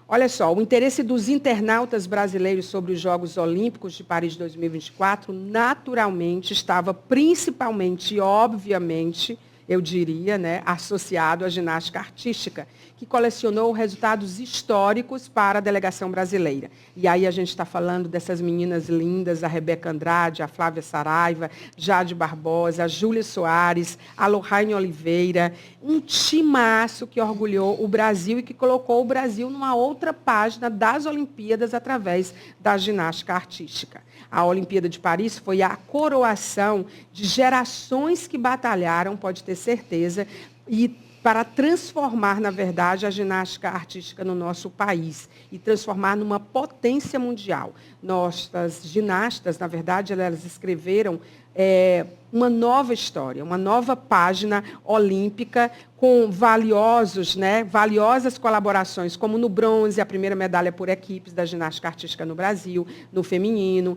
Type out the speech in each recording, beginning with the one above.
Olha só, o interesse dos internautas brasileiros sobre os Jogos Olímpicos de Paris 2024, naturalmente, estava principalmente e obviamente, eu diria, né, associado à ginástica artística, que colecionou resultados históricos para a delegação brasileira. E aí a gente está falando dessas meninas lindas, a Rebeca Andrade, a Flávia Saraiva, Jade Barbosa, a Júlia Soares, a Lohane Oliveira, um timaço que orgulhou o Brasil e que colocou o Brasil numa outra página das Olimpíadas através da ginástica artística. A Olimpíada de Paris foi a coroação de gerações que batalharam, pode ter certeza, e para transformar, na verdade, a ginástica artística no nosso país e transformar numa potência mundial. Nossas ginastas, na verdade, elas escreveram uma nova história, uma nova página olímpica com valiosas colaborações, como no bronze, a primeira medalha por equipes da ginástica artística no Brasil, no feminino.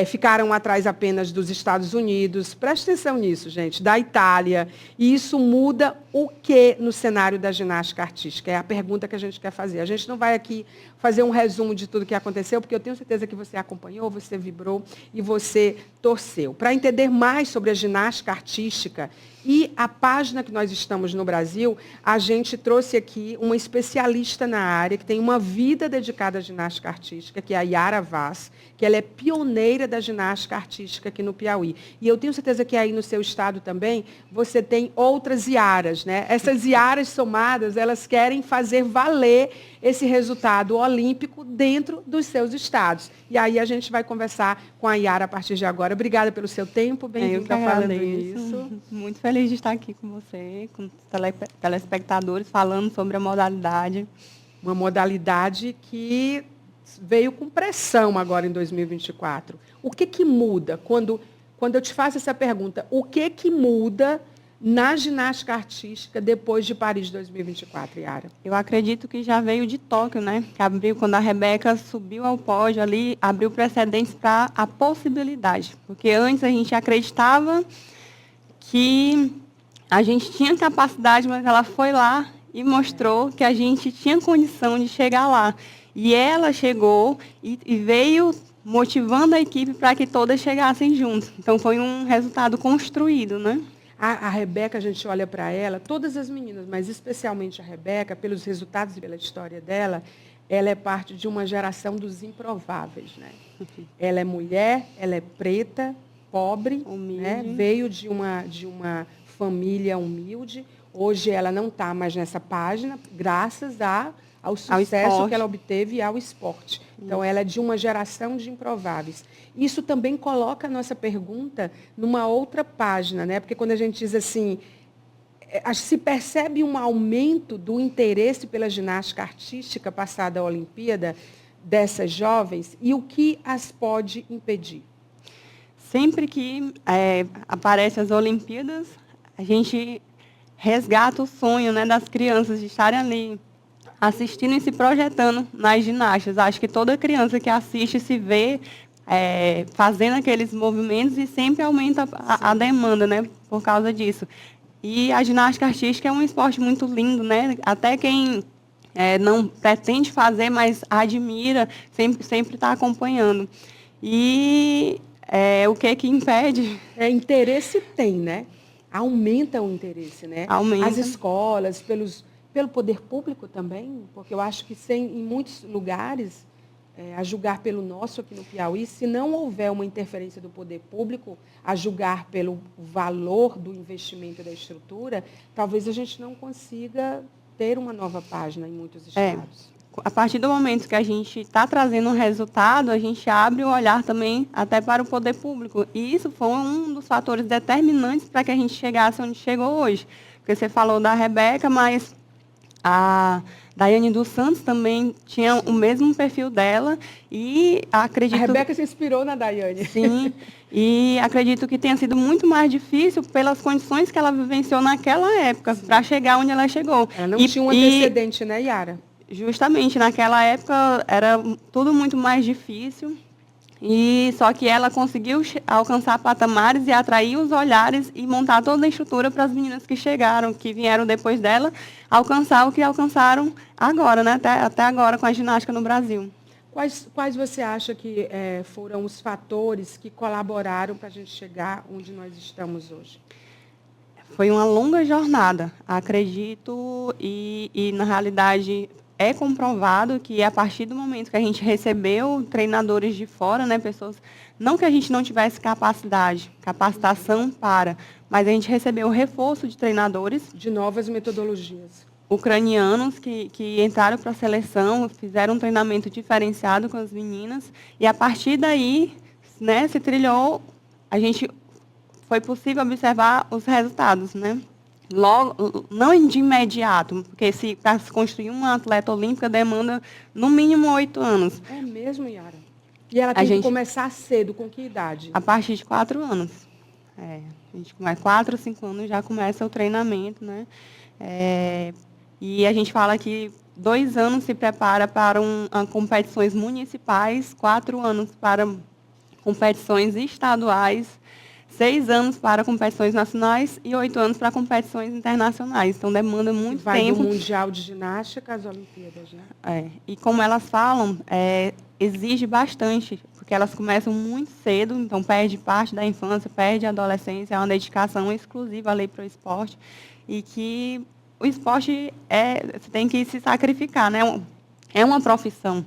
Ficaram atrás apenas dos Estados Unidos. Preste atenção nisso, gente, da Itália. E isso muda o que no cenário da ginástica artística? É a pergunta que a gente quer fazer. A gente não vai aqui fazer um resumo de tudo que aconteceu, porque eu tenho certeza que você acompanhou, você vibrou e você torceu. Para entender mais sobre a ginástica artística e a página que nós estamos no Brasil, a gente trouxe aqui uma especialista na área, que tem uma vida dedicada à ginástica artística, que é a Yara Vaz, que ela é pioneira da ginástica artística aqui no Piauí. E eu tenho certeza que aí no seu estado também, você tem outras Yaras, né? Essas Yaras somadas, elas querem fazer valer esse resultado olímpico dentro dos seus estados. E aí a gente vai conversar com a Yara a partir de agora. Obrigada pelo seu tempo, bem-vinda falando isso. Muito feliz de estar aqui com você, com os telespectadores, falando sobre a modalidade. Uma modalidade que veio com pressão agora em 2024. O que muda? Quando eu te faço essa pergunta, o que muda na ginástica artística depois de Paris 2024, Yara? Eu acredito que já veio de Tóquio, né? Que abriu, quando a Rebeca subiu ao pódio ali, abriu precedentes para a possibilidade. Porque antes a gente acreditava que a gente tinha capacidade, mas ela foi lá e mostrou que a gente tinha condição de chegar lá. E ela chegou e veio motivando a equipe para que todas chegassem juntas. Então, foi um resultado construído, né? A Rebeca, a gente olha para ela, todas as meninas, mas especialmente a Rebeca, pelos resultados e pela história dela, ela é parte de uma geração dos improváveis, né? Ela é mulher, ela é preta, pobre, né? Veio de uma família humilde. Hoje ela não está mais nessa página, graças ao sucesso que ela obteve e ao esporte. Então, ela é de uma geração de improváveis. Isso também coloca a nossa pergunta numa outra página, né? Porque quando a gente diz assim, se percebe um aumento do interesse pela ginástica artística passada à Olimpíada dessas jovens, e o que as pode impedir? Sempre que aparecem as Olimpíadas, a gente resgata o sonho, né, das crianças de estarem ali assistindo e se projetando nas ginastas. Acho que toda criança que assiste se vê fazendo aqueles movimentos e sempre aumenta a demanda, né, por causa disso. E a ginástica artística é um esporte muito lindo, né? Até quem não pretende fazer, mas admira, sempre está acompanhando. E o que impede? Interesse tem, né? Aumenta o interesse, né? Aumenta. As escolas, pelo poder público também, porque eu acho que em muitos lugares, a julgar pelo nosso aqui no Piauí, se não houver uma interferência do poder público, a julgar pelo valor do investimento da estrutura, talvez a gente não consiga ter uma nova página em muitos estados. A partir do momento que a gente está trazendo um resultado, a gente abre o olhar também até para o poder público. E isso foi um dos fatores determinantes para que a gente chegasse onde chegou hoje. Porque você falou da Rebeca, mas a Daiane dos Santos também tinha o mesmo perfil dela e acredito... A Rebeca se inspirou na Daiane. Sim, e acredito que tenha sido muito mais difícil pelas condições que ela vivenciou naquela época, para chegar onde ela chegou. Ela não tinha um antecedente, né, Yara? Justamente, naquela época era tudo muito mais difícil, e só que ela conseguiu alcançar patamares e atrair os olhares e montar toda a estrutura para as meninas que chegaram, que vieram depois dela, alcançar o que alcançaram agora, né? Até agora com a ginástica no Brasil. Quais você acha que foram os fatores que colaboraram para a gente chegar onde nós estamos hoje? Foi uma longa jornada, acredito, e na realidade é comprovado que a partir do momento que a gente recebeu treinadores de fora, né, pessoas, não que a gente não tivesse capacitação mas a gente recebeu o reforço de treinadores. De novas metodologias. Ucranianos que entraram para a seleção, fizeram um treinamento diferenciado com as meninas, e a partir daí, né, se trilhou, foi possível observar os resultados, né? Logo, não de imediato, porque para se construir uma atleta olímpica demanda no mínimo 8 anos. É mesmo, Yara? E ela tem que começar cedo, com que idade? A partir de 4 anos. A gente com 4 ou 5 anos já começa o treinamento, né? E a gente fala que 2 anos se prepara para competições municipais, 4 anos para competições estaduais, 6 anos para competições nacionais e 8 anos para competições internacionais. Então, demanda muito tempo. Vai do Mundial de Ginástica às Olimpíadas, né? E como elas falam, exige bastante, porque elas começam muito cedo, então perde parte da infância, perde a adolescência, é uma dedicação exclusiva ali para o esporte, e que o esporte você tem que se sacrificar, né? É uma profissão,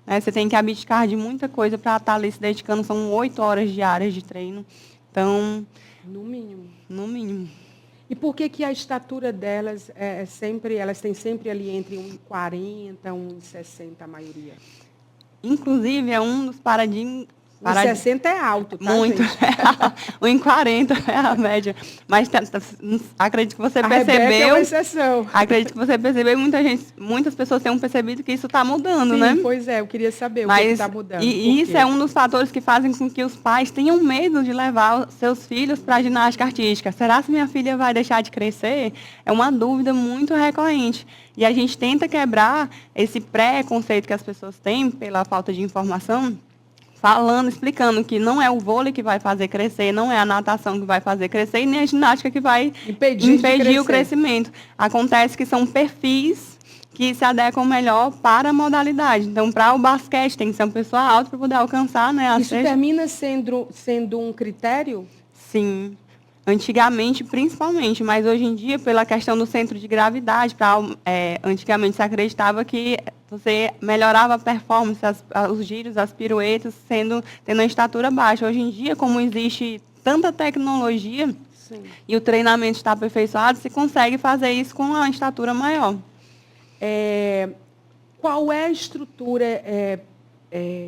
né? Você tem que abdicar de muita coisa para estar ali se dedicando, são 8 horas diárias de treino. Então, no mínimo. No mínimo. E por que a estatura delas elas têm sempre ali entre 1,40 e 1,60 a maioria? Inclusive, é um dos paradigmas. 1,60 é alto, tá, muito. gente? 1,40 é a média. Mas acredito que você percebeu. É uma exceção. Acredito que você percebeu e muitas pessoas têm percebido que isso está mudando, sim, né? Pois é, eu queria saber o que está mudando. E isso é um dos fatores que fazem com que os pais tenham medo de levar os seus filhos para a ginástica artística. Será que minha filha vai deixar de crescer? É uma dúvida muito recorrente. E a gente tenta quebrar esse preconceito que as pessoas têm pela falta de informação, explicando que não é o vôlei que vai fazer crescer, não é a natação que vai fazer crescer e nem a ginástica que vai impedir o crescimento. Acontece que são perfis que se adequam melhor para a modalidade. Então, para o basquete, tem que ser uma pessoa alta para poder alcançar, né? Isso termina sendo um critério? Sim. Antigamente, principalmente, mas hoje em dia, pela questão do centro de gravidade, antigamente se acreditava que você melhorava a performance, os giros, as piruetas, tendo uma estatura baixa. Hoje em dia, como existe tanta tecnologia, sim, e o treinamento está aperfeiçoado, se consegue fazer isso com uma estatura maior. Qual é a estrutura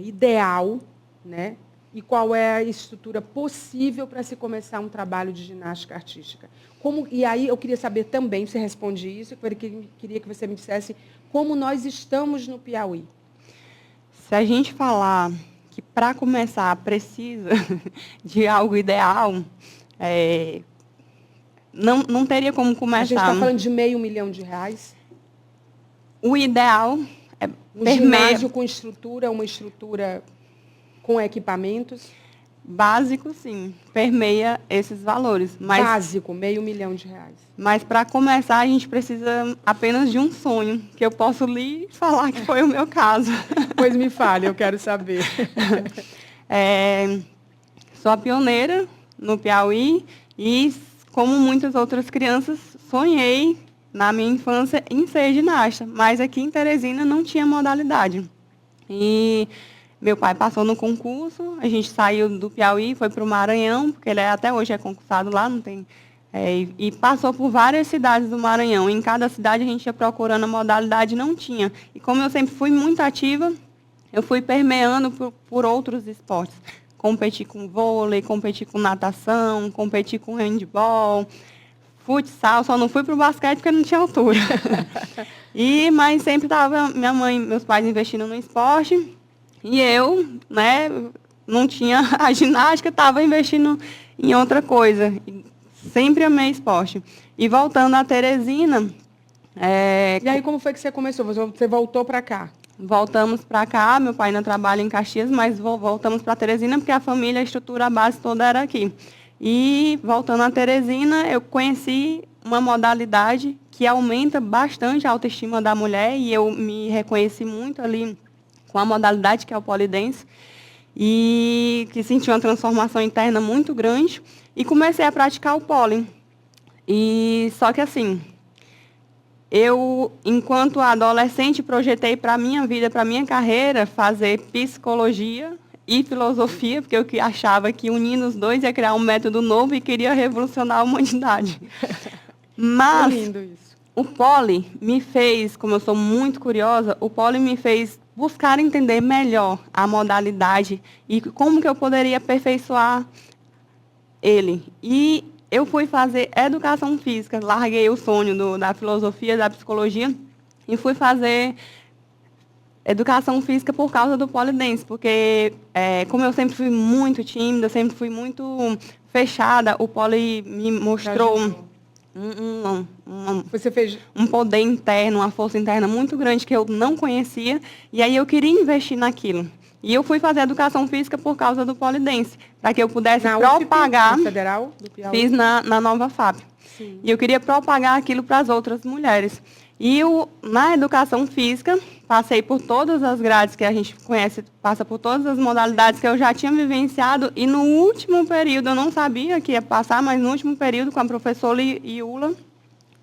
ideal, né? E qual é a estrutura possível para se começar um trabalho de ginástica artística? E aí eu queria saber também, você responde isso, eu queria que você me dissesse como nós estamos no Piauí. Se a gente falar que para começar precisa de algo ideal, não teria como começar. A gente está falando de R$500 mil? O ideal é um ginásio com estrutura, uma estrutura com equipamentos? Básico, sim. Permeia esses valores. Básico, R$500 mil. Mas, para começar, a gente precisa apenas de um sonho, que eu posso lhe falar que foi o meu caso. Pois me fale, eu quero saber. Sou a pioneira no Piauí e, como muitas outras crianças, sonhei, na minha infância, em ser ginasta. Mas aqui em Teresina não tinha modalidade. E meu pai passou no concurso, a gente saiu do Piauí, foi para o Maranhão, porque ele até hoje é concursado lá, não tem. E passou por várias cidades do Maranhão. Em cada cidade a gente ia procurando a modalidade, não tinha. E como eu sempre fui muito ativa, eu fui permeando por outros esportes. Competi com vôlei, competi com natação, competi com handball, futsal, só não fui para o basquete porque não tinha altura. Mas sempre estava minha mãe, meus pais investindo no esporte. E eu, né, não tinha a ginástica, estava investindo em outra coisa. Sempre amei esporte. E voltando a Teresina... E aí, como foi que você começou? Você voltou para cá? Voltamos para cá, meu pai ainda trabalha em Caxias, mas voltamos para Teresina, porque a família, a estrutura, a base toda era aqui. E, voltando a Teresina, eu conheci uma modalidade que aumenta bastante a autoestima da mulher, e eu me reconheci muito ali com a modalidade que é o pole dance, e que senti uma transformação interna muito grande, e comecei a praticar o pole. E só que assim, eu, enquanto adolescente, projetei para a minha vida, para a minha carreira, fazer psicologia e filosofia, porque eu achava que unindo os dois ia criar um método novo e queria revolucionar a humanidade. Mas lindo isso. O pole me fez, como eu sou muito curiosa, o pole me fez buscar entender melhor a modalidade e como que eu poderia aperfeiçoar ele. E eu fui fazer educação física, larguei o sonho da filosofia, da psicologia, e fui fazer educação física por causa do pole dance, porque como eu sempre fui muito tímida, sempre fui muito fechada, o pole me mostrou Você fez um poder interno, uma força interna muito grande que eu não conhecia, e aí eu queria investir naquilo. E eu fui fazer educação física por causa do pole dance, para que eu pudesse propagar. Na Federal do Piauí? Fiz na Nova FAP. Sim. E eu queria propagar aquilo para as outras mulheres. E na educação física, passei por todas as grades que a gente conhece, passa por todas as modalidades que eu já tinha vivenciado, e no último período, eu não sabia que ia passar, mas no último período, com a professora Iula,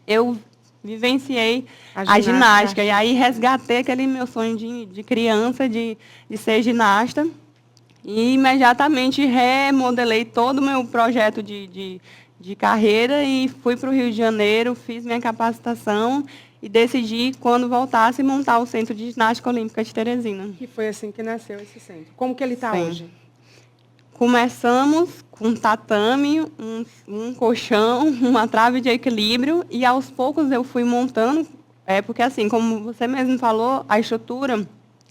eu vivenciei a ginástica. E aí resgatei aquele meu sonho de criança, de ser ginasta. E imediatamente remodelei todo o meu projeto de carreira e fui para o Rio de Janeiro, fiz minha capacitação e decidi, quando voltasse, montar o Centro de Ginástica Olímpica de Teresina. Que foi assim que nasceu esse centro. Como que ele está hoje? Começamos com um tatame, um colchão, uma trave de equilíbrio, e aos poucos eu fui montando, porque assim, como você mesmo falou, a estrutura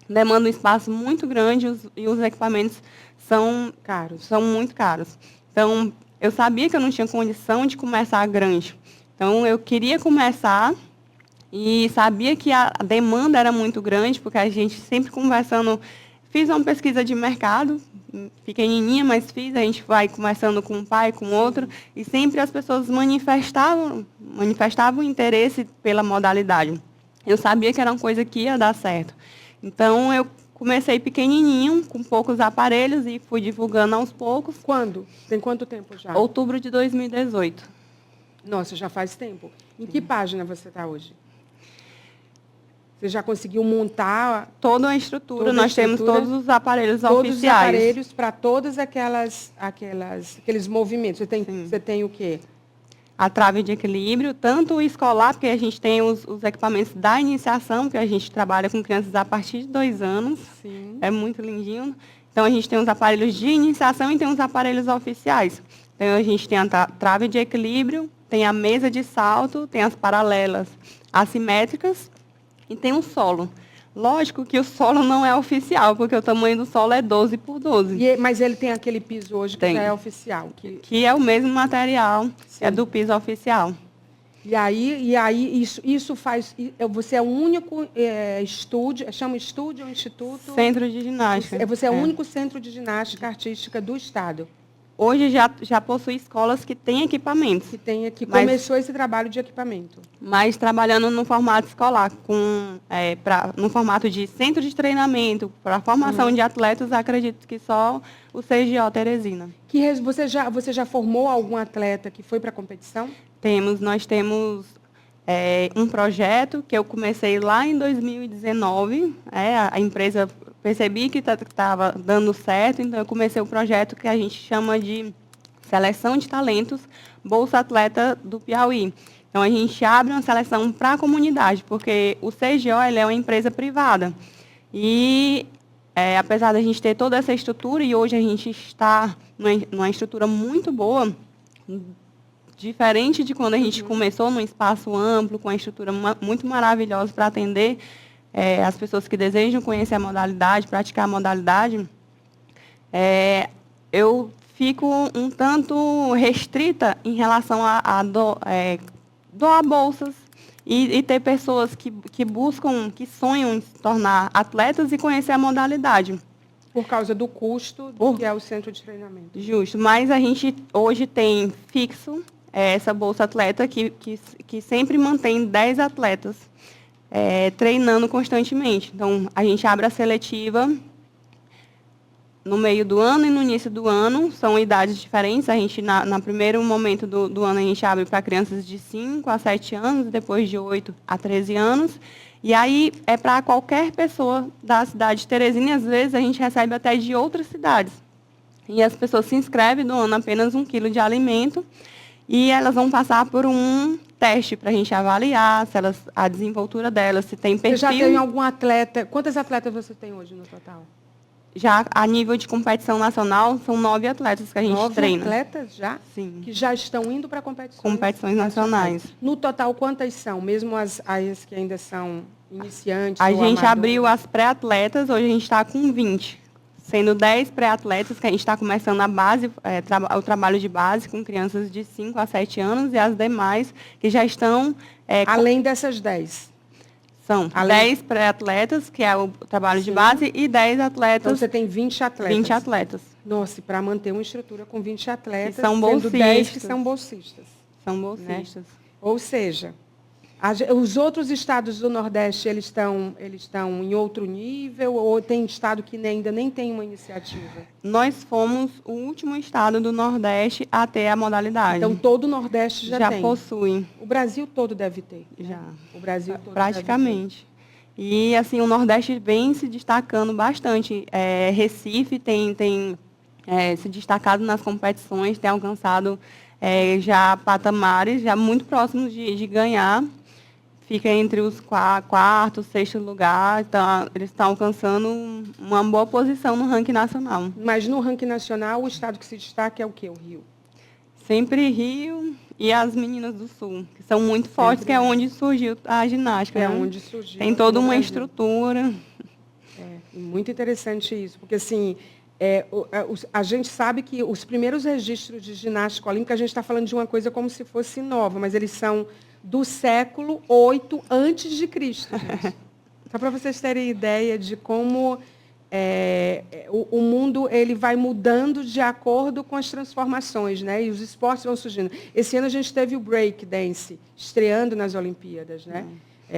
demanda um espaço muito grande e os equipamentos são muito caros. Então, eu sabia que eu não tinha condição de começar grande. Então, eu queria começar e sabia que a demanda era muito grande, porque a gente sempre conversando, fiz uma pesquisa de mercado, pequenininha, mas fiz, a gente vai conversando com um pai, com outro, e sempre as pessoas manifestavam interesse pela modalidade. Eu sabia que era uma coisa que ia dar certo. Então, eu comecei pequenininho, com poucos aparelhos, e fui divulgando aos poucos. Quando? Tem quanto tempo já? Outubro de 2018. Nossa, já faz tempo. Em que página você está hoje? Você já conseguiu montar toda a estrutura? Nós temos todos os aparelhos oficiais. Todos os aparelhos para todos aqueles movimentos. Você tem o quê? A trave de equilíbrio, tanto escolar, porque a gente tem os equipamentos da iniciação, que a gente trabalha com crianças a partir de 2 anos. Sim. É muito lindinho. Então, a gente tem os aparelhos de iniciação e tem os aparelhos oficiais. Então, a gente tem a trave de equilíbrio, tem a mesa de salto, tem as paralelas assimétricas e tem o solo. Lógico que o solo não é oficial, porque o tamanho do solo é 12 por 12. Mas ele tem aquele piso hoje que já é oficial. Que é o mesmo material, é do piso oficial. E aí isso faz... Você é o único estúdio, chama estúdio ou instituto? Centro de ginástica. Você é o único centro de ginástica artística do Estado. Hoje já possui escolas que têm equipamentos. Começou esse trabalho de equipamento. Mas trabalhando no formato escolar, no formato de centro de treinamento, para a formação de atletas, acredito que só o CGO Teresina. Você já formou algum atleta que foi para a competição? Nós temos um projeto que eu comecei lá em 2019. A empresa... Percebi que estava dando certo, então eu comecei o projeto que a gente chama de Seleção de Talentos Bolsa Atleta do Piauí. Então, a gente abre uma seleção para a comunidade, porque o CGO ele é uma empresa privada. E, apesar da gente ter toda essa estrutura, e hoje a gente está numa estrutura muito boa, diferente de quando a gente começou, num espaço amplo, com uma estrutura muito maravilhosa para atender as pessoas que desejam conhecer a modalidade, praticar a modalidade, eu fico um tanto restrita em relação a doar bolsas e ter pessoas que buscam, que sonham em se tornar atletas e conhecer a modalidade. Por causa do custo que é o centro de treinamento. Justo, mas a gente hoje tem fixo é essa Bolsa Atleta, que sempre mantém 10 atletas treinando constantemente. Então, a gente abre a seletiva no meio do ano e no início do ano, são idades diferentes. A gente, no primeiro momento do ano, a gente abre para crianças de 5 a 7 anos, depois de 8 a 13 anos. E aí é para qualquer pessoa da cidade de Teresina, e às vezes a gente recebe até de outras cidades. E as pessoas se inscrevem, doando apenas 1 quilo de alimento, e elas vão passar por um teste para a gente avaliar a desenvoltura delas, se tem perfil. Você já tem algum atleta? Quantas atletas você tem hoje no total? Já a nível de competição nacional, são 9 atletas que a gente treina. 9 atletas já? Sim. Que já estão indo para competições nacionais. No total, quantas são? Mesmo as que ainda são iniciantes? A gente amadores? abriu as pré-atletas, hoje a gente está com 20. Sendo 10 pré-atletas, que a gente está começando a base, o trabalho de base com crianças de 5 a 7 anos, e as demais que já estão... Além dessas 10? São 10 pré-atletas, que é o trabalho de base, e 10 atletas. Então, você tem 20 atletas. 20 atletas. Nossa, e para manter uma estrutura com 20 atletas, que são bolsistas. 10 que são bolsistas. São bolsistas. Né? Ou seja, os outros estados do Nordeste, eles estão em outro nível, ou tem estado que ainda nem tem uma iniciativa? Nós fomos o último estado do Nordeste a ter a modalidade. Então, todo o Nordeste já tem? Já possui. O Brasil todo deve ter? Já. Né? O Brasil todo praticamente. E, assim, o Nordeste vem se destacando bastante. Recife tem se destacado nas competições, tem alcançado já patamares já muito próximos de ganhar. Fica entre os quarto, sexto lugar. Então, eles estão alcançando uma boa posição no ranking nacional. Mas no ranking nacional, o estado que se destaca é o quê? O Rio? Sempre Rio e as meninas do Sul, que são muito fortes, que é onde surgiu a ginástica. É né? onde surgiu. Tem toda uma estrutura. Muito interessante isso, porque assim, a gente sabe que os primeiros registros de ginástica olímpica, a gente está falando de uma coisa como se fosse nova, mas eles são do século VIII antes de Cristo. Só para vocês terem ideia de como o mundo ele vai mudando de acordo com as transformações, né? E os esportes vão surgindo. Esse ano a gente teve o break dance estreando nas Olimpíadas, né?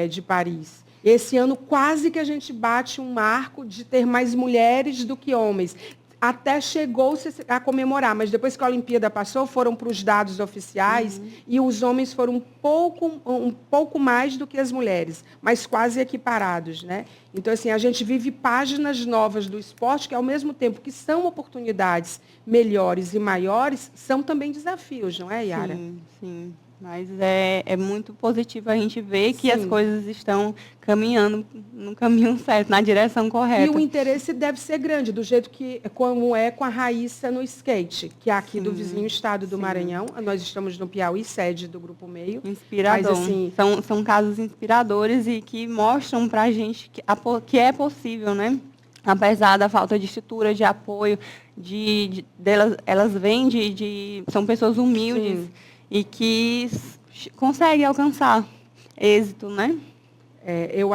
De Paris. Esse ano quase que a gente bate um marco de ter mais mulheres do que homens. Até chegou-se a comemorar, mas depois que a Olimpíada passou, foram para os dados oficiais e os homens foram um pouco mais do que as mulheres, mas quase equiparados, né? Então, assim, a gente vive páginas novas do esporte que, ao mesmo tempo que são oportunidades melhores e maiores, são também desafios, não é, Yara? Sim, sim. Mas é muito positivo a gente ver que as coisas estão caminhando no caminho certo, na direção correta. E o interesse deve ser grande, do jeito que como é com a Raíssa no skate, que é aqui do vizinho estado do Maranhão. Nós estamos no Piauí, sede do Grupo Meio. Inspirador. Mas, assim, são casos inspiradores e que mostram para a gente que é possível, né? Apesar da falta de estrutura, de apoio, elas vêm são pessoas humildes. Sim. E que consegue alcançar êxito, né? Eu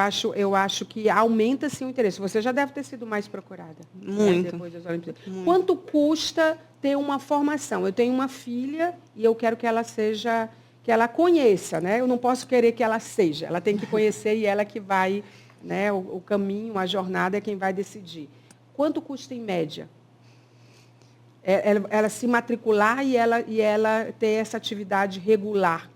acho que aumenta sim o interesse. Você já deve ter sido mais procurada. Muito. Depois das Olimpíadas. Muito. Quanto custa ter uma formação? Eu tenho uma filha e eu quero que ela conheça, né? Eu não posso querer que ela seja. Ela tem que conhecer e ela que vai, né? O caminho, a jornada é quem vai decidir. Quanto custa em média? Ela se matricular e ela ter essa atividade regular.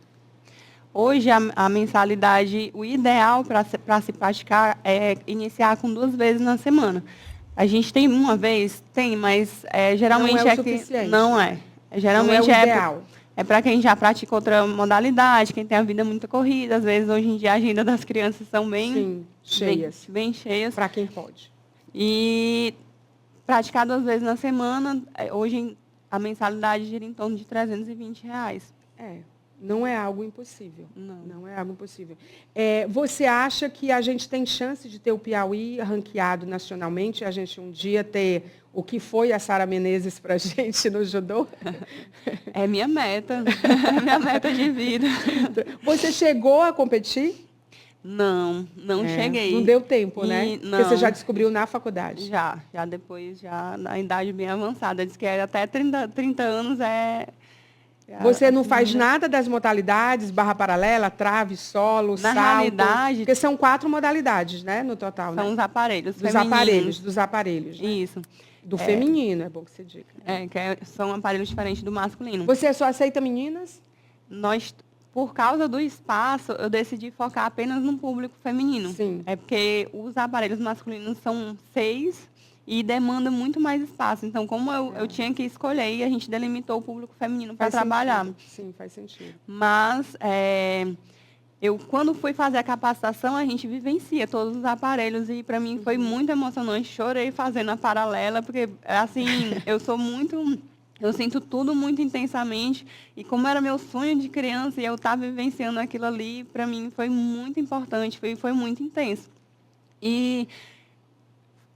Hoje, a mensalidade, o ideal para se praticar é iniciar com 2 vezes na semana. A gente tem uma vez, mas geralmente não é o suficiente. Não é. Geralmente não é o ideal. É para quem já pratica outra modalidade, quem tem a vida muito corrida. Às vezes, hoje em dia, a agenda das crianças são bem cheias. Bem cheias. Para quem pode. E praticar 2 vezes na semana, hoje a mensalidade gira em torno de R$320. Não é algo impossível. Não é algo impossível. Você acha que a gente tem chance de ter o Piauí ranqueado nacionalmente, a gente um dia ter o que foi a Sara Menezes para a gente no judô? É minha meta. É minha meta de vida. Você chegou a competir? Não cheguei. Não deu tempo, né? Não. Porque você já descobriu na faculdade. Já depois, na idade bem avançada. Diz que até 30 anos Você não faz nada das modalidades, barra paralela, trave, solo, Na salto? realidade, Porque são 4 modalidades, né, no total, são né? os aparelhos Dos femininos. aparelhos, né? Isso. Do feminino, é bom que você diga. São aparelhos diferentes do masculino. Você só aceita meninas? Nós, por causa do espaço, eu decidi focar apenas no público feminino. Sim. É porque os aparelhos masculinos são 6 e demanda muito mais espaço. Então, como eu tinha que escolher, a gente delimitou o público feminino para trabalhar. Sim, faz sentido. Mas, eu, quando fui fazer a capacitação, a gente vivencia todos os aparelhos e, para mim, foi muito emocionante. Chorei fazendo a paralela, porque, assim, eu sinto tudo muito intensamente. E como era meu sonho de criança e eu estar vivenciando aquilo ali, para mim, foi muito importante, foi muito intenso. E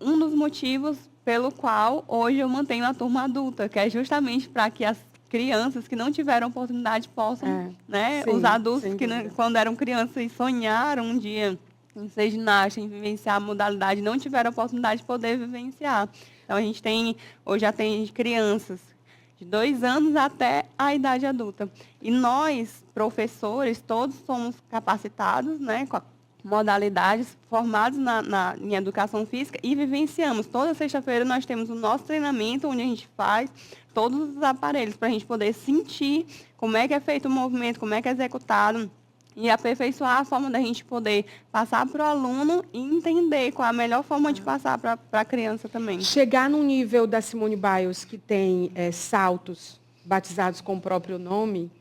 um dos motivos pelo qual hoje eu mantenho a turma adulta, que é justamente para que as crianças que não tiveram oportunidade possam, né? Sim, os adultos que, dúvida. quando eram crianças e sonharam um dia em ser ginasta, em vivenciar a modalidade, não tiveram oportunidade de poder vivenciar. Então, a gente hoje atende crianças de 2 anos até a idade adulta. E nós, professores, todos somos capacitados, né, com modalidades, formados em educação física e vivenciamos. Toda sexta-feira nós temos o nosso treinamento, onde a gente faz todos os aparelhos para a gente poder sentir como é que é feito o movimento, como é que é executado e aperfeiçoar a forma da gente poder passar para o aluno e entender qual a melhor forma de passar para a criança também. Chegar no nível da Simone Biles, que tem saltos batizados com o próprio nome,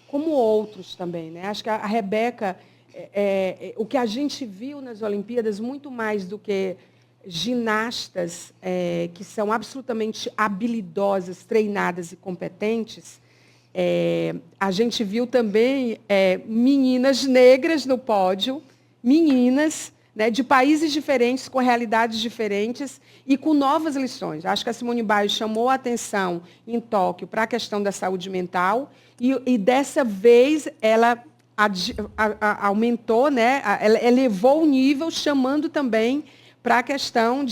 como outros também, né? Acho que a Rebeca, o que a gente viu nas Olimpíadas, muito mais do que ginastas que são absolutamente habilidosas, treinadas e competentes, a gente viu também meninas negras no pódio, meninas, né, de países diferentes, com realidades diferentes e com novas lições. Acho que a Simone Biles chamou a atenção em Tóquio para a questão da saúde mental e dessa vez ela aumentou, né, ela elevou o nível, chamando também para a questão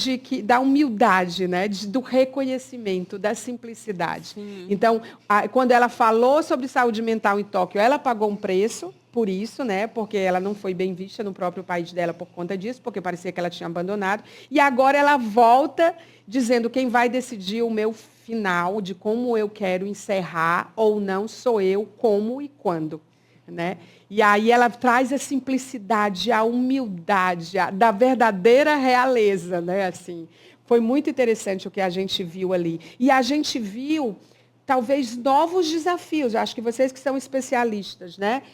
da humildade, né, do reconhecimento, da simplicidade. Sim. Então, quando ela falou sobre saúde mental em Tóquio, ela pagou um preço por isso, né, porque ela não foi bem vista no próprio país dela por conta disso, porque parecia que ela tinha abandonado. E agora ela volta dizendo: quem vai decidir o meu final, de como eu quero encerrar ou não, sou eu, como e quando. Né? E aí ela traz a simplicidade, a humildade, da verdadeira realeza, né? Assim, foi muito interessante o que a gente viu ali. E a gente viu, talvez, novos desafios. Acho que vocês que são especialistas, né?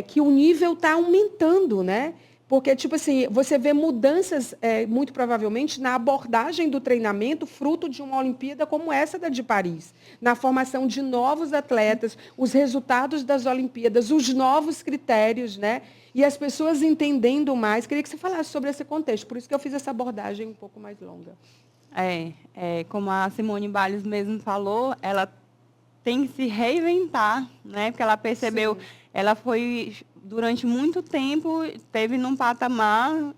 Que o nível está aumentando, né? Porque, tipo assim, você vê mudanças, muito provavelmente, na abordagem do treinamento, fruto de uma Olimpíada como essa da de Paris. Na formação de novos atletas, os resultados das Olimpíadas, os novos critérios, né? E as pessoas entendendo mais. Queria que você falasse sobre esse contexto, por isso que eu fiz essa abordagem um pouco mais longa. Como a Simone Biles mesmo falou, ela tem que se reinventar, né? Porque ela percebeu, sim, ela foi, durante muito tempo, esteve num patamar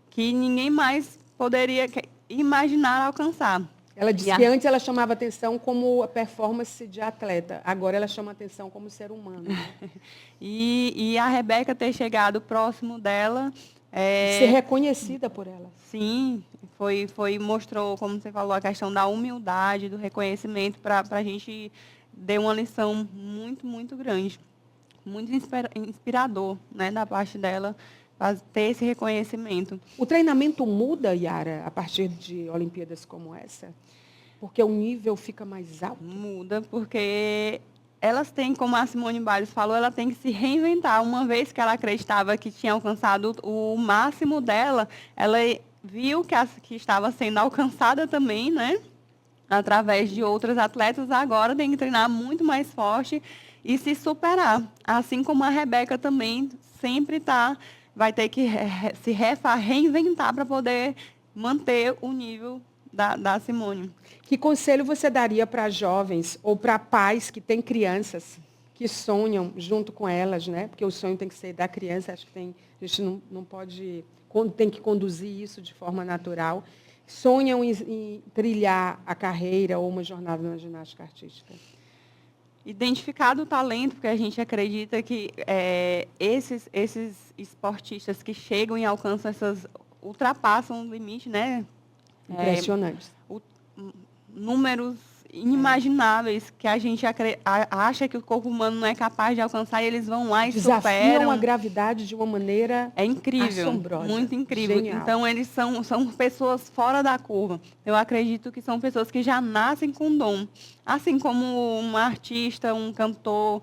que ninguém mais poderia imaginar alcançar. Ela disse que antes ela chamava atenção como performance de atleta, agora ela chama atenção como ser humano. Né? E a Rebeca ter chegado próximo dela... ser reconhecida por ela. Sim, mostrou, como você falou, a questão da humildade, do reconhecimento, para a gente dar uma lição muito, muito grande. Muito inspirador, né, da parte dela, para ter esse reconhecimento. O treinamento muda, Yara, a partir de Olimpíadas como essa? Porque o nível fica mais alto? Muda, porque elas têm, como a Simone Biles falou, ela tem que se reinventar. Uma vez que ela acreditava que tinha alcançado o máximo dela, ela viu que estava sendo alcançada também, né? Através de outros atletas, agora tem que treinar muito mais forte e se superar. Assim como a Rebeca também sempre vai ter que se reinventar para poder manter o nível da Simone. Que conselho você daria para jovens ou para pais que têm crianças que sonham junto com elas, né? Porque o sonho tem que ser da criança, acho que a gente não pode, tem que conduzir isso de forma natural. Sonham em trilhar a carreira ou uma jornada na ginástica artística? identificado o talento, porque a gente acredita que esses esportistas que chegam e alcançam ultrapassam o limite, né? Impressionantes. Números inimagináveis que a gente acha que o corpo humano não é capaz de alcançar, e eles vão lá e desafiam a gravidade de uma maneira incrível, assombrosa. Muito incrível. Genial. Então, eles são pessoas fora da curva. Eu acredito que são pessoas que já nascem com dom. Assim como um artista, um cantor,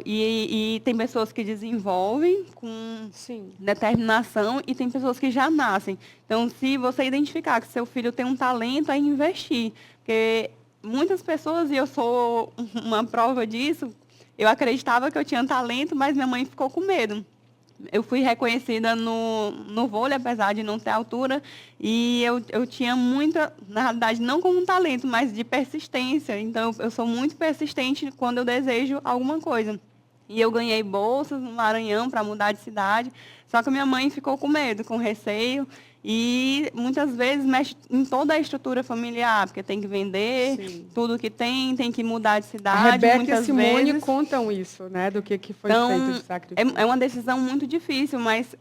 e tem pessoas que desenvolvem com determinação e tem pessoas que já nascem. Então, se você identificar que seu filho tem um talento, é investir. Porque muitas pessoas, e eu sou uma prova disso, eu acreditava que eu tinha talento, mas minha mãe ficou com medo. Eu fui reconhecida no vôlei, apesar de não ter altura, e eu tinha muita, na realidade, não como um talento, mas de persistência. Então, eu sou muito persistente quando eu desejo alguma coisa. E eu ganhei bolsas no Maranhão para mudar de cidade, só que a minha mãe ficou com medo, com receio, e muitas vezes mexe em toda a estrutura familiar, porque tem que vender tudo que tem que mudar de cidade. A Rebeca muitas e Simone vezes contam isso, né, do que foi então, feito de sacrifício. É uma decisão muito difícil, mas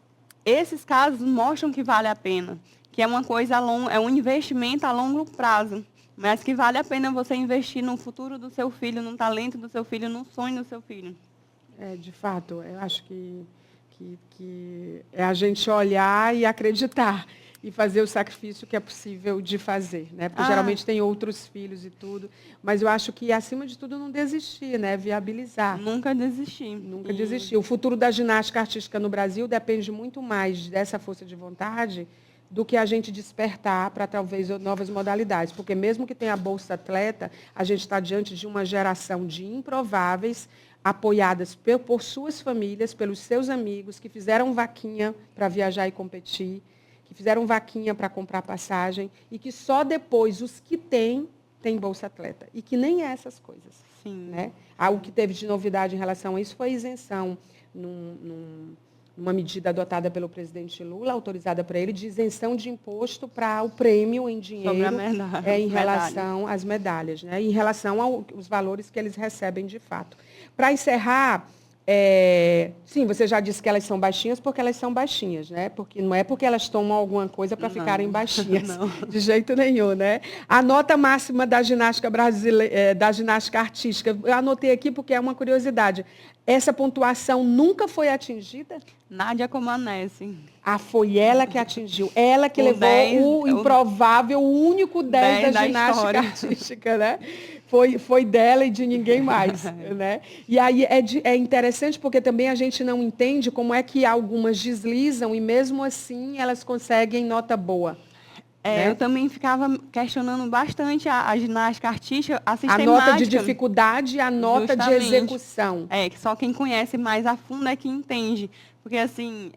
esses casos mostram que vale a pena, que é uma coisa é um investimento a longo prazo, mas que vale a pena você investir no futuro do seu filho, no talento do seu filho, no sonho do seu filho. De fato, eu acho que é a gente olhar e acreditar e fazer o sacrifício que é possível de fazer, né? Porque geralmente tem outros filhos e tudo, mas eu acho que, acima de tudo, não desistir, né? Viabilizar. Nunca desistir. Nunca desistir. O futuro da ginástica artística no Brasil depende muito mais dessa força de vontade do que a gente despertar para, talvez, novas modalidades. Porque mesmo que tenha a Bolsa Atleta, a gente está diante de uma geração de improváveis, apoiadas por suas famílias, pelos seus amigos, que fizeram vaquinha para viajar e competir, que fizeram vaquinha para comprar passagem, e que só depois os que têm Bolsa Atleta. E que nem é essas coisas. Sim. Né? O que teve de novidade em relação a isso foi a isenção, numa medida adotada pelo presidente Lula, autorizada para ele, de isenção de imposto para o prêmio em dinheiro em relação às medalhas, né? Em relação aos valores que eles recebem de fato. Para encerrar, sim, você já disse que elas são baixinhas porque elas são baixinhas, né? Porque não é porque elas tomam alguma coisa para ficarem baixinhas, de jeito nenhum, né? A nota máxima da ginástica brasileira, da ginástica artística, eu anotei aqui porque é uma curiosidade. Essa pontuação nunca foi atingida? Nádia Comaneci. Foi ela que atingiu. Ela que levou 10, o improvável, o único 10 da ginástica artística, né? Foi dela e de ninguém mais. Né? E aí é interessante porque também a gente não entende como é que algumas deslizam e mesmo assim elas conseguem nota boa. Né? Eu também ficava questionando bastante a ginástica artística, a sistemática. A nota de dificuldade e a nota de execução. Que só quem conhece mais a fundo é que entende. Porque, assim,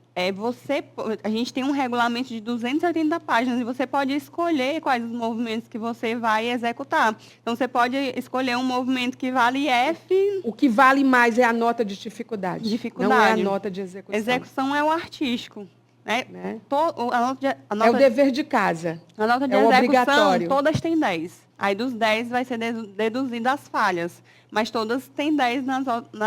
a gente tem um regulamento de 280 páginas e você pode escolher quais os movimentos que você vai executar. Então, você pode escolher um movimento que vale F. O que vale mais é a nota de dificuldade. Não é a nota de execução. Execução é o artístico. Né? É o dever de casa. A nota de execução, todas têm 10. Aí dos 10 vai ser deduzido as falhas. Mas todas têm 10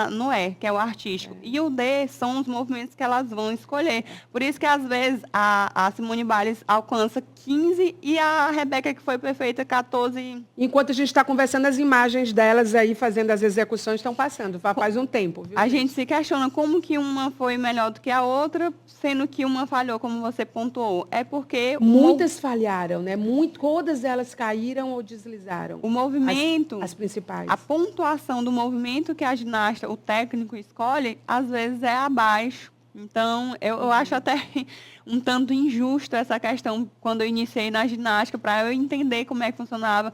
no E, que é o artístico. E o D são os movimentos que elas vão escolher. Por isso que, às vezes, a Simone Biles alcança 15 e a Rebeca, que foi perfeita, 14. Enquanto a gente está conversando, as imagens delas aí fazendo as execuções estão passando. Faz um tempo. Viu? A gente se questiona como que uma foi melhor do que a outra, sendo que uma falhou, como você pontuou. É porque... Muitas falharam, né? Todas elas caíram ou deslizaram. O movimento... As principais. A pontuação do movimento que a ginasta, o técnico, escolhe, às vezes é abaixo. Então, eu acho até um tanto injusto essa questão, quando eu iniciei na ginástica, para eu entender como é que funcionava.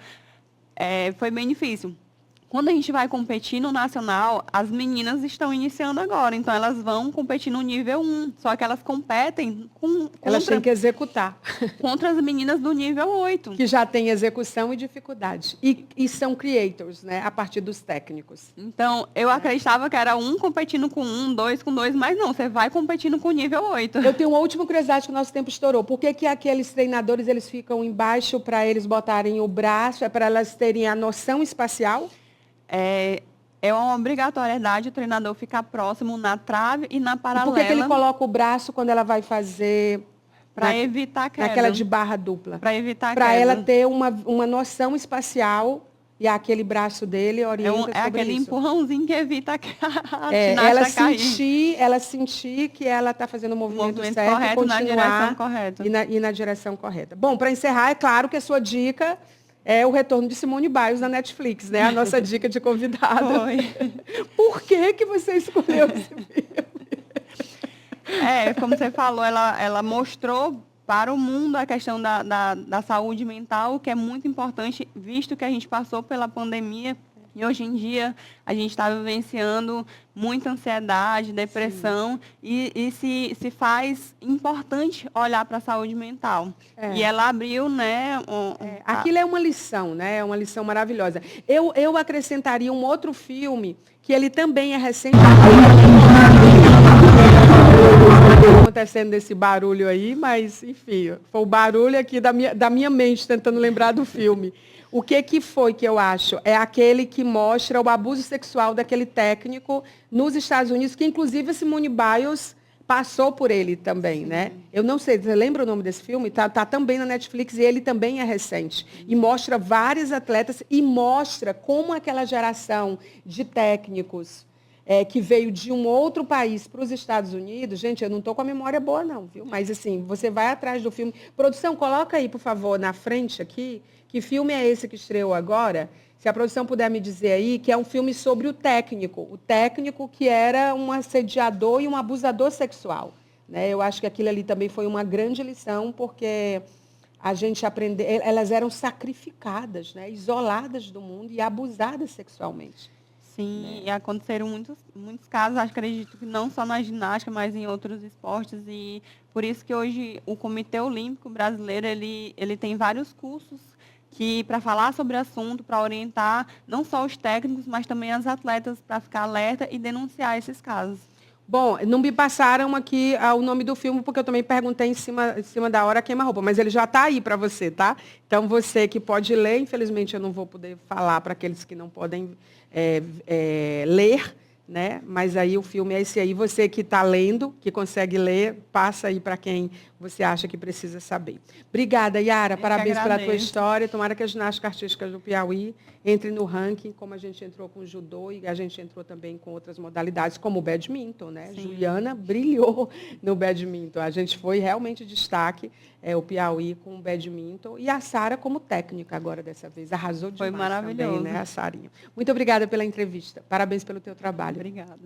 Foi bem difícil. Quando a gente vai competir no nacional, as meninas estão iniciando agora, então elas vão competir no nível 1, só que elas competem elas têm que executar. Contra as meninas do nível 8. Que já tem execução e dificuldade. E são creators, né, a partir dos técnicos. Então, eu acreditava que era um competindo com 1, 2 com 2, mas não, você vai competindo com o nível 8. Eu tenho uma última curiosidade que o nosso tempo estourou. Por que aqueles treinadores eles ficam embaixo para eles botarem o braço? É para elas terem a noção espacial? É uma obrigatoriedade o treinador ficar próximo na trave e na E paralela. por que ele coloca o braço quando ela vai fazer... Para evitar a queda. Naquela de barra dupla. Para evitar a Para queda. ela ter uma noção espacial e aquele braço dele orienta sobre aquele isso. empurrãozinho que evita a ginasta cair. Ela sentir que ela está fazendo o movimento certo correto, e continuar na direção correta. E na direção correta. Bom, para encerrar, é claro que a sua dica é o retorno de Simone Biles na Netflix, né? A nossa dica de convidada. Foi. Por que você escolheu esse filme? Como você falou, ela mostrou para o mundo a questão da saúde mental, que é muito importante, visto que a gente passou pela pandemia e hoje em dia a gente está vivenciando muita ansiedade, depressão, e se faz importante olhar para a saúde mental. E ela abriu, né? Aquilo é uma lição, né? É uma lição maravilhosa. Eu acrescentaria um outro filme, que ele também é recente. Acontecendo esse barulho aí, mas, enfim, foi o barulho aqui da minha mente, tentando lembrar do filme. O que foi que eu acho? É aquele que mostra o abuso sexual daquele técnico nos Estados Unidos, que inclusive a Simone Biles passou por ele também, né? Eu não sei, você lembra o nome desse filme? Tá também na Netflix e ele também é recente. E mostra vários atletas e mostra como aquela geração de técnicos que veio de um outro país para os Estados Unidos, gente, eu não estou com a memória boa não, viu? Mas assim, você vai atrás do filme. Produção, coloca aí, por favor, na frente aqui, que filme é esse que estreou agora? Se a produção puder me dizer aí, que é um filme sobre o técnico que era um assediador e um abusador sexual. Né? Eu acho que aquilo ali também foi uma grande lição, porque a gente aprendeu, elas eram sacrificadas, né? Isoladas do mundo e abusadas sexualmente. Sim, né? E aconteceram muitos casos, acredito que não só na ginástica, mas em outros esportes. E por isso que hoje o Comitê Olímpico Brasileiro ele tem vários cursos para falar sobre o assunto, para orientar não só os técnicos, mas também as atletas, para ficar alerta e denunciar esses casos. Bom, não me passaram aqui o nome do filme, porque eu também perguntei em cima da hora queima-roupa, mas ele já está aí para você, tá? Então, você que pode ler, infelizmente eu não vou poder falar para aqueles que não podem ler, né? Mas aí o filme é esse aí. Você que está lendo, que consegue ler, passa aí para quem você acha que precisa saber. Obrigada, Yara. Parabéns pela tua história. Tomara que a ginástica artística do Piauí entre no ranking, como a gente entrou com o judô e a gente entrou também com outras modalidades, como o badminton, né? Sim. Juliana brilhou no badminton. A gente foi realmente destaque, o Piauí com o badminton. E a Sara como técnica agora dessa vez. Arrasou demais. Foi maravilhoso. Também, né, a Sarinha. Muito obrigada pela entrevista. Parabéns pelo teu trabalho. Obrigada.